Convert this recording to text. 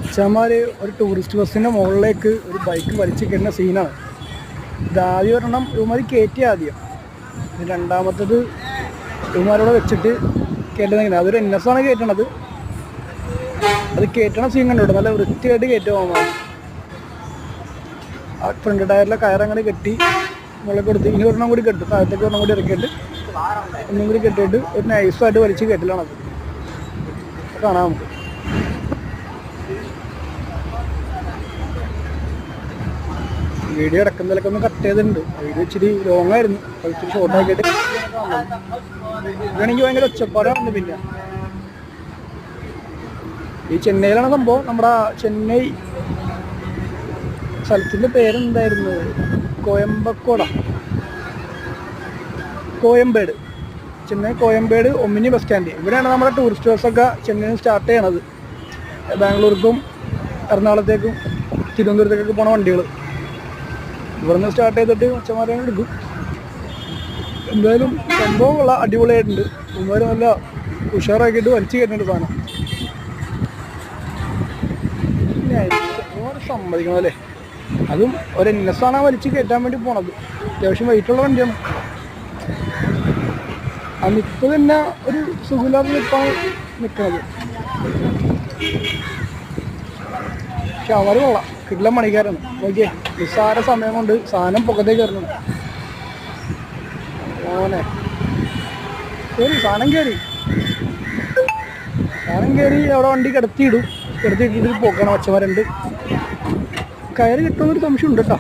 അച്ഛന്മാർ ഒരു ടൂറിസ്റ്റ് ബസ്സിൻ്റെ മുകളിലേക്ക് ഒരു ബൈക്ക് വലിച്ച് കയറുന്ന സീനാണ്. ഇതാദ്യം ഒരെണ്ണം ഇവന്മാർ കയറ്റി ആദ്യം, രണ്ടാമത്തത് ഇവന്മാരോടെ വെച്ചിട്ട് കയറ്റുന്ന അതൊരു NS ആണ് കയറ്റണത്. അത് കയറ്റണ സീൻ കണ്ടു, നല്ല വൃത്തിയായിട്ട് കയറ്റുക. ആ ഫ്രണ്ട് ടയറിലെ കയറങ്ങനെ കെട്ടി മുകളിൽ കൊടുത്ത് ഇനി ഒരെണ്ണം കൂടി കെട്ടും, താഴത്തേക്ക് ഒരെണ്ണം കൂടി ഇറക്കിയിട്ട് ഒന്നും കൂടി കെട്ടിയിട്ട് ഒരു നൈസായിട്ട് വലിച്ച് കയറ്റലാണത്. കാണാം നമുക്ക്. വീഡിയോ ഇടക്കുന്നതിലൊക്കെ ഒന്ന് കട്ട് ചെയ്തിട്ടുണ്ട്. വീഡിയോ ഇച്ചിരി ലോങ് ആയിരുന്നു, ഇച്ചിരി ഷോർട്ടാക്കിയിട്ട് ഇതാണെങ്കിൽ ഭയങ്കര ഒച്ചപ്പാടാണ്. പിന്നെ ഈ ചെന്നൈയിലാണ് സംഭവം. നമ്മുടെ ചെന്നൈ സ്ഥലത്തിൻ്റെ പേരെന്തായിരുന്നു? Koyambedu. Chennai Koyambedu Omni bus stand. ഇവിടെയാണ് നമ്മുടെ ടൂറിസ്റ്റ് ബസ്സൊക്കെ ചെന്നൈയിൽ നിന്ന് സ്റ്റാർട്ട് ചെയ്യണത്. ബാംഗ്ലൂർക്കും എറണാകുളത്തേക്കും തിരുവനന്തപുരത്തേക്കൊക്കെ പോണ വണ്ടികൾ ഇവിടെ നിന്ന് സ്റ്റാർട്ട് ചെയ്തിട്ട് അച്ഛന്മാരെ എടുക്കും. എന്തായാലും സംഭവം ഉള്ള അടിപൊളിയായിട്ടുണ്ട്. ഇവന്മാർ നല്ല ഉഷാറാക്കിയിട്ട് വലിച്ചു കയറ്റുന്നുണ്ട് സാധനം. സമ്മതിക്കണം അല്ലേ? അതും ഒരു NS ആണ് വലിച്ച് കയറ്റാൻ വേണ്ടി പോണത്. അത്യാവശ്യം വെയിറ്റുള്ള വണ്ടിയാണ്. ആ നിൽപ്പ് തന്നെ ഒരു സുഖമില്ലാത്ത നിൽപ്പാണ് നിൽക്കുന്നത്. പക്ഷെ അവർ കൊള്ളാം, കിടിലൻ പണിക്കാരാണ്. നോക്കിയേ, നിസ്സാര സമയം കൊണ്ട് സാധനം പൊക്കത്തേക്ക് കയറുന്നുണ്ട്. ഓനെ സാധനം കയറി അവിടെ വണ്ടി കിടത്തിയിട്ടിട്ട് പോക്കാണ്. അച്ഛന്മാരുണ്ട്. കയറി കിട്ടുന്നൊരു സംശയം ഉണ്ട് കേട്ടോ.